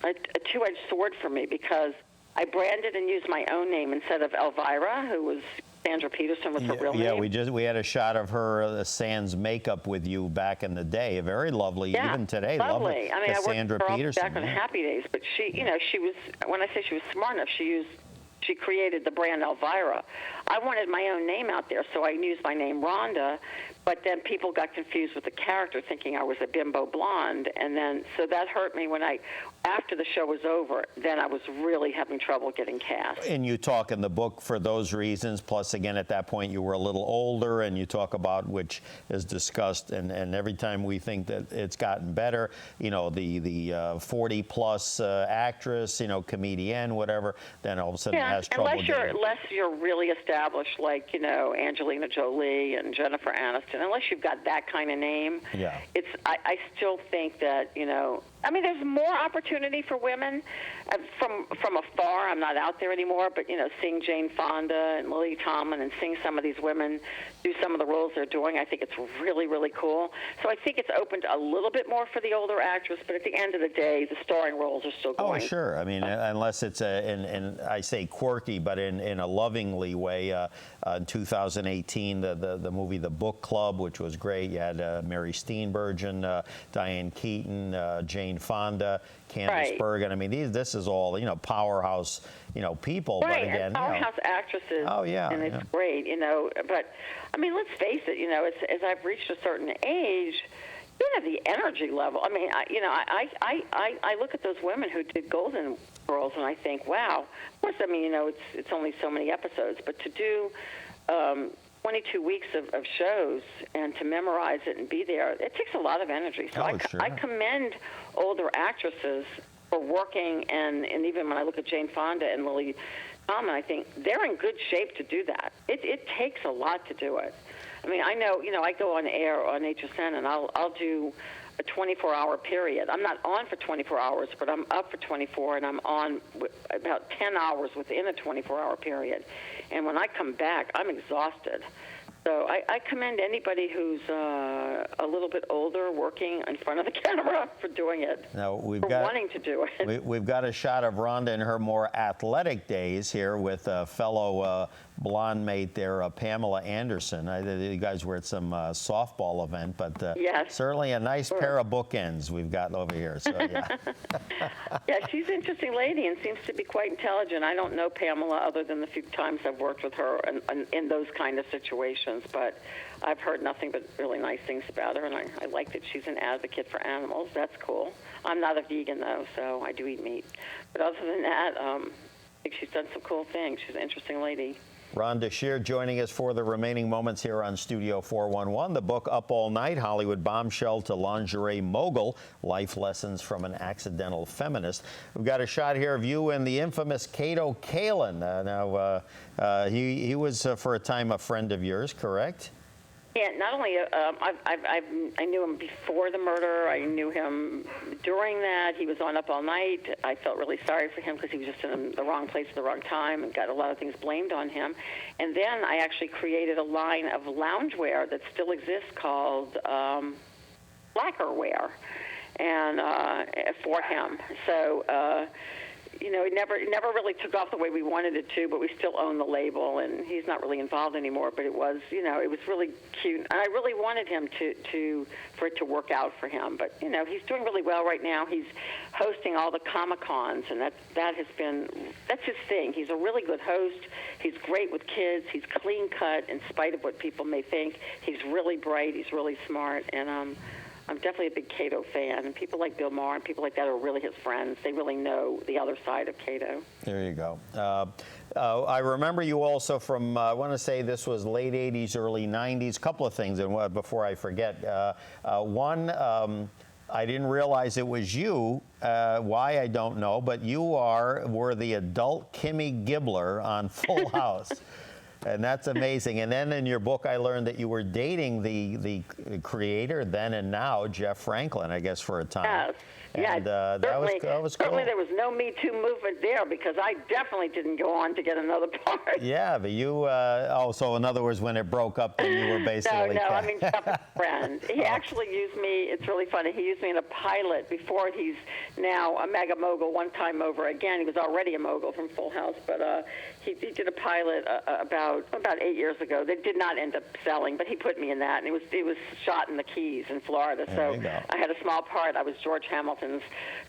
a two-edged sword for me because I branded and used my own name instead of Elvira, who was Sandra Peterson was her real name. Yeah, we had a shot of her sans makeup with you back in the day. Very lovely, even today. Lovely. I worked Sandra with her Peterson back in the Happy Days, but she was. When I say she was smart enough, she created the brand Elvira. I wanted my own name out there, so I used my name Rhonda. But then people got confused with the character, thinking I was a bimbo blonde, and then so that hurt me when after the show was over. Then I was really having trouble getting cast. And you talk in the book for those reasons. Plus, again, at that point you were a little older, and you talk about which is discussed. And every time we think that it's gotten better, the 40-plus actress, comedian, whatever, then all of a sudden has trouble. Unless you're really established, like Angelina Jolie and Jennifer Aniston. situation. Unless you've got that kind of name, Yeah. I still think that, I mean, there's more opportunity for women. From afar, I'm not out there anymore, but, seeing Jane Fonda and Lily Tomlin and seeing some of these women do some of the roles they're doing, I think it's really, really cool. So I think it's opened a little bit more for the older actress, but at the end of the day, the starring roles are still going. Oh, sure. I mean, unless it's and I say quirky, but in a lovingly way. In 2018, the movie The Book Club, which was great. You had Mary Steenburgen, Diane Keaton, Jane Fonda, Candice Bergen. I mean, this is all powerhouse people. Right, but again, and powerhouse actresses. Oh yeah, and it's great. But I mean, let's face it. As I've reached a certain age, you don't have the energy level. I mean, I look at those women who did Golden Girls, and I think, wow. Of course, I mean, it's only so many episodes, but to do 22 weeks of shows and to memorize it and be there, it takes a lot of energy. So I commend older actresses for working, and even when I look at Jane Fonda and Lily Tomlin, I think they're in good shape to do that. It takes a lot to do it. I mean, I know, I go on air on HSN, and I'll do a 24-hour period. I'm not on for 24 hours, but I'm up for 24, and I'm on about 10 hours within a 24-hour period. And when I come back, I'm exhausted. So I commend anybody who's a little bit older working in front of the camera for doing it, now, wanting to do it. We've got a shot of Rhonda in her more athletic days here with fellow blonde mate there, Pamela Anderson. You guys were at some softball event, but yes, certainly a nice pair of bookends we've got over here. So yeah. Yeah, she's an interesting lady and seems to be quite intelligent. I don't know Pamela other than the few times I've worked with her in those kind of situations, but I've heard nothing but really nice things about her, and I like that she's an advocate for animals. That's cool. I'm not a vegan, though, so I do eat meat. But other than that, I think she's done some cool things. She's an interesting lady. Rhonda Shear joining us for the remaining moments here on Studio 411. The book Up All Night, Hollywood Bombshell to Lingerie Mogul, Life Lessons from an Accidental Feminist. We've got a shot here of you and the infamous Kato Kaelin. He was for a time a friend of yours, correct? Yeah, not only I knew him before the murder. I knew him during that. He was on Up All Night. I felt really sorry for him because he was just in the wrong place at the wrong time and got a lot of things blamed on him. And then I actually created a line of loungewear that still exists called Blackerwear, and for him. So. It never really took off the way we wanted it to, but we still own the label, and he's not really involved anymore. But it was really cute, and I really wanted him for it to work out for him. But he's doing really well right now. He's hosting all the Comic-Cons, and that's his thing. He's a really good host. He's great with kids. He's clean cut, in spite of what people may think. He's really bright. He's really smart, and I'm definitely a big Kato fan, and people like Bill Maher and people like that are really his friends. They really know the other side of Kato. There you go. I remember you also from, I want to say this was late 80s, early 90s, couple of things, and before I forget. One, I didn't realize it was you. Why, I don't know, but you were the adult Kimmy Gibbler on Full House. And that's amazing. And then in your book, I learned that you were dating the creator then and now, Jeff Franklin, I guess, for a time. Yes. And that was cool. Certainly there was no Me Too movement there because I definitely didn't go on to get another part. Yeah, but you, so in other words, when it broke up, then you were basically... No, I mean, Jeff is a friend. He actually used me, it's really funny, he used me in a pilot before he's now a mega mogul one time over again. He was already a mogul from Full House, but he did a pilot about 8 years ago that did not end up selling, but he put me in that, and it was shot in the Keys in Florida. So I had a small part. I was George Hamilton's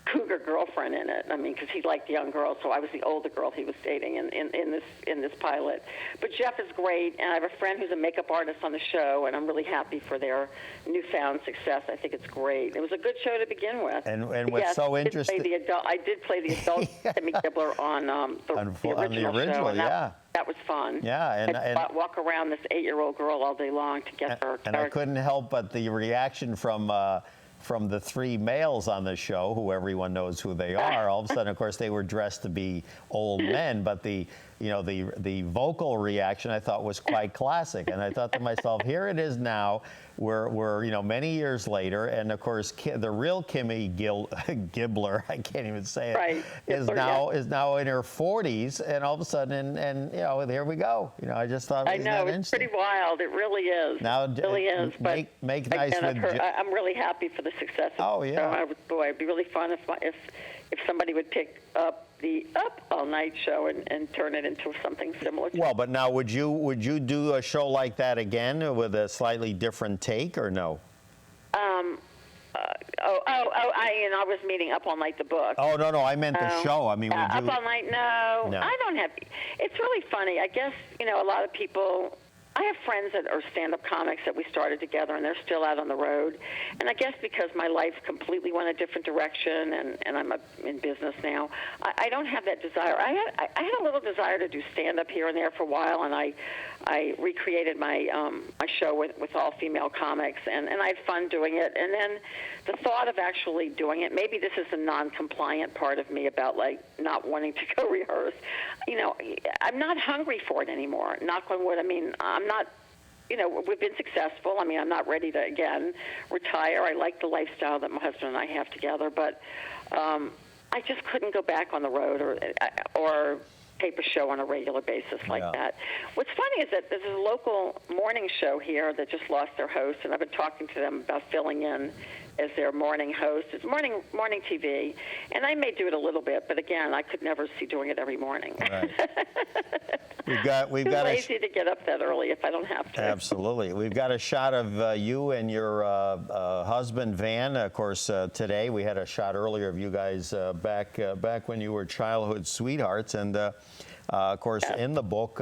cougar girlfriend in it. I mean, because he liked young girls, so I was the older girl he was dating in this pilot. But Jeff is great, and I have a friend who's a makeup artist on the show, and I'm really happy for their newfound success. I think it's great. It was a good show to begin with. And what's so interesting, I did play the adult Kimmy Gibbler on the original show. Yeah. That was fun. Yeah, and walk around this 8-year-old girl all day long to get her character. And I couldn't help but the reaction from from the three males on the show, who everyone knows who they are. All of a sudden, of course, they were dressed to be old men, but the vocal reaction I thought was quite classic. And I thought to myself, here it is now. We're many years later, and of course the real Kimmy Gibbler, I can't even say it, right. is now in her 40s, and all of a sudden, and there we go. I just thought I know it's pretty wild. It really is. Now it really is. But make nice again, with. I'm really happy for the success. Oh yeah. So it'd be really fun if somebody would pick up the Up All Night show and turn it into something similar. Well, but now would you do a show like that again with a slightly different take, or no? I was meeting Up All Night the book. Oh no, I meant the show. I mean, would you? Up All Night? No, I don't have. It's really funny. I guess a lot of people. I have friends that are stand-up comics that we started together, and they're still out on the road. And I guess because my life completely went a different direction, and I'm in business now, I don't have that desire. I had a little desire to do stand-up here and there for a while, and I recreated my show with all-female comics, and I had fun doing it. And then the thought of actually doing it, maybe this is the non-compliant part of me about not wanting to go rehearse. I'm not hungry for it anymore. Knock on wood. I mean, I'm not. We've been successful. I mean, I'm not ready to again retire. I like the lifestyle that my husband and I have together, but I just couldn't go back on the road or tape a show on a regular basis like that. What's funny is that there's a local morning show here that just lost their host, and I've been talking to them about filling in as their morning host. It's morning TV, and I may do it a little bit, but again, I could never see doing it every morning. Right. We've got lazy to get up that early if I don't have to. Absolutely. We've got a shot of you and your husband Van. Of course, today we had a shot earlier of you guys back when you were childhood sweethearts, and. Of course, in the book,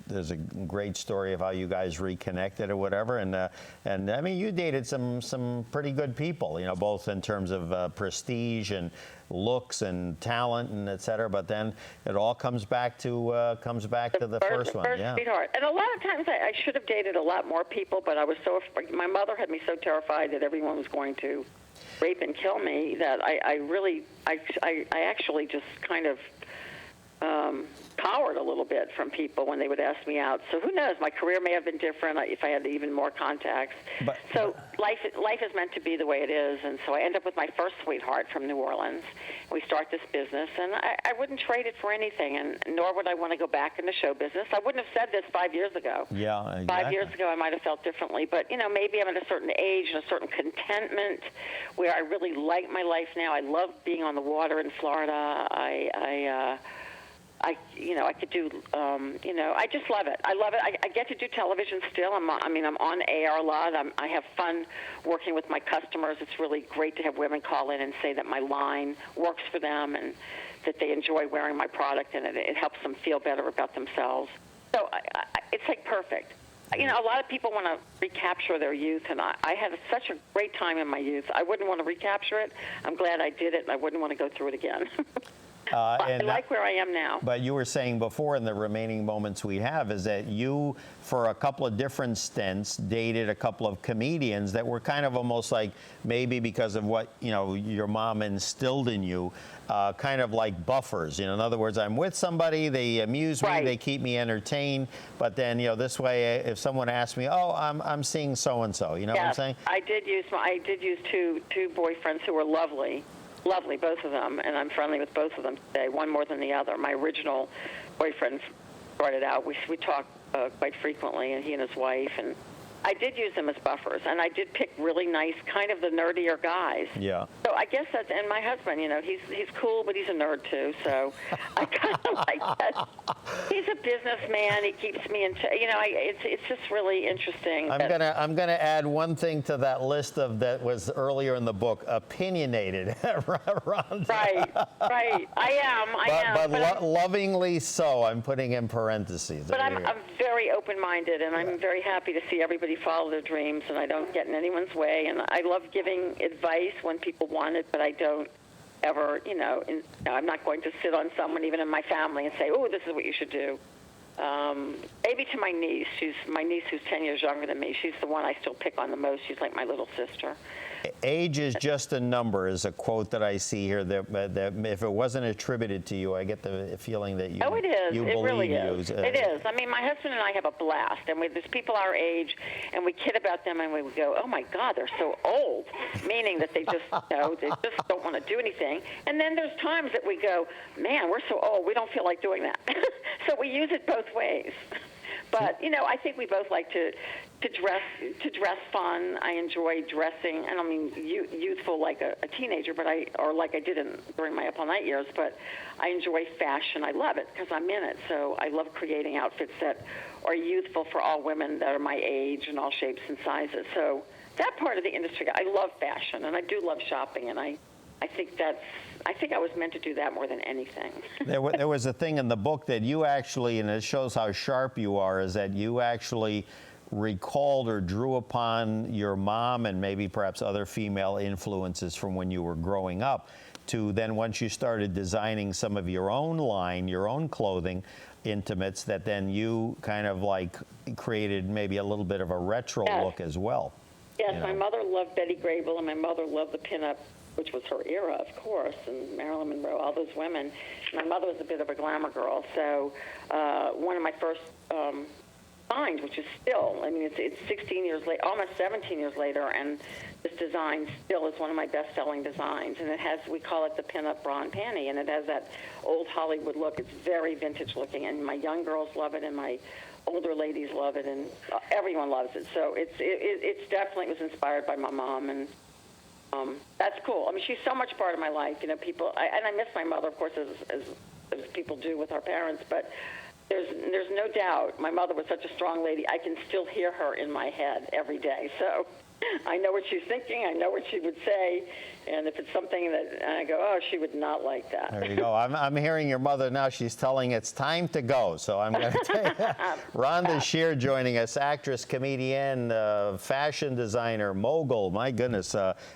there's a great story of how you guys reconnected or whatever, and I mean, you dated some pretty good people, both in terms of prestige and looks and talent and et cetera. But then it all comes back to the first one, sweetheart. And a lot of times I should have dated a lot more people, but I was so afraid. My mother had me so terrified that everyone was going to rape and kill me that I actually just kind of. Powered a little bit from people when they would ask me out. So who knows? My career may have been different if I had even more contacts. Life is meant to be the way it is, and so I end up with my first sweetheart from New Orleans. We start this business, and I wouldn't trade it for anything, and nor would I want to go back in the show business. I wouldn't have said this 5 years ago. Yeah, exactly. 5 years ago, I might have felt differently, but maybe I'm at a certain age and a certain contentment where I really like my life now. I love being on the water in Florida. I could do, I just love it. I love it. I get to do television still. I'm on air a lot. I have fun working with my customers. It's really great to have women call in and say that my line works for them and that they enjoy wearing my product, and it helps them feel better about themselves. So it's perfect. A lot of people want to recapture their youth, and I had such a great time in my youth. I wouldn't want to recapture it. I'm glad I did it, and I wouldn't want to go through it again. I like where I am now. But you were saying before, in the remaining moments we have, is that you, for a couple of different stints, dated a couple of comedians that were kind of almost like, maybe because of what your mom instilled in you, kind of like buffers. In other words, I'm with somebody, they amuse me, they keep me entertained, but then this way, if someone asks me, oh, I'm seeing so and so, what I'm saying? I did use two boyfriends who were lovely, both of them, and I'm friendly with both of them today, one more than the other. My original boyfriend started out, we talk quite frequently, and he and his wife, and I did use them as buffers, and I did pick really nice, kind of the nerdier guys. Yeah. So I guess that's, and my husband, he's cool, but he's a nerd too, so I kind of like that. He's a businessman. He keeps me in, it's just really interesting. I'm gonna add one thing to that list that was earlier in the book, opinionated, Rhonda. Right. I am. But lovingly so. I'm putting in parentheses. But I'm very open-minded, and I'm very happy to see everybody follow their dreams, and I don't get in anyone's way. And I love giving advice when people want it, but I don't ever, I'm not going to sit on someone, even in my family, and say, oh, this is what you should do. maybe to my niece. My niece who's 10 years younger than me. She's the one I still pick on the most. She's like my little sister. Age is just a number is a quote that I see here that if it wasn't attributed to you, I get the feeling that you Oh, it is. you It believe really you. is. It is. I mean, my husband and I have a blast, and there's people our age, and we kid about them, and we would go, "Oh my God, they're so old," meaning that they just, they just don't want to do anything. And then there's times that we go, "Man, we're so old, we don't feel like doing that." So we use it both ways. But I think we both like to dress fun. I enjoy dressing, and I mean youthful like a teenager, but like I did during my up all night years. But I enjoy fashion. I love it because I'm in it. So I love creating outfits that are youthful for all women that are my age and all shapes and sizes. So that part of the industry, I love fashion, and I do love shopping, and I think I was meant to do that more than anything. There was a thing in the book that you actually, and it shows how sharp you are, is that you actually recalled or drew upon your mom and maybe perhaps other female influences from when you were growing up to then once you started designing some of your own line, your own clothing, intimates, that then you kind of like created maybe a little bit of a retro look as well. Yes, my mother loved Betty Grable, and my mother loved the pinup, which was her era, of course, and Marilyn Monroe, all those women. My mother was a bit of a glamour girl, so one of my first finds, which is still, I mean, it's 16 years later, almost 17 years later, and this design still is one of my best-selling designs, and it has, we call it the pinup bra and panty, and it has that old Hollywood look. It's very vintage-looking, and my young girls love it, and my older ladies love it, and everyone loves it. So it's definitely was inspired by my mom, and that's cool. I mean, she's so much part of my life. People, and I miss my mother, of course, as people do with our parents. But there's no doubt my mother was such a strong lady. I can still hear her in my head every day. So I know what she's thinking. I know what she would say. And if it's something that I go, oh, she would not like that. There you go. I'm hearing your mother now. She's telling it's time to go. So I'm going to take Rhonda Shear joining us, actress, comedian, fashion designer, mogul. My goodness,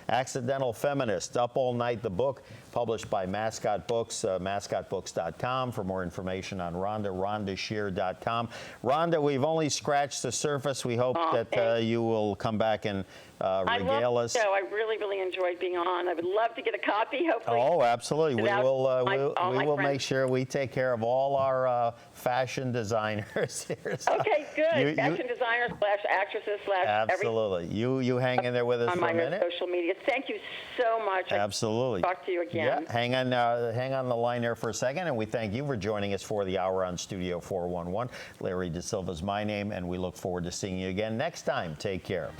accidental feminist. Up All Night, the book, published by Mascot Books, mascotbooks.com. For more information on Rhonda, rhondashear.com. Rhonda, we've only scratched the surface. We hope that you will come back and regale us. I really, really enjoyed being on. I would love to get a copy, hopefully. Oh, absolutely. We will make sure we take care of all our fashion designers here. So okay, good. Fashion designers / actresses / absolutely. You hang in there with us for a minute. On my social media. Thank you so much. Absolutely. I'll talk to you again. Yeah, hang on the line there for a second, and we thank you for joining us for the hour on Studio 411. Larry DeSilva's my name, and we look forward to seeing you again next time. Take care.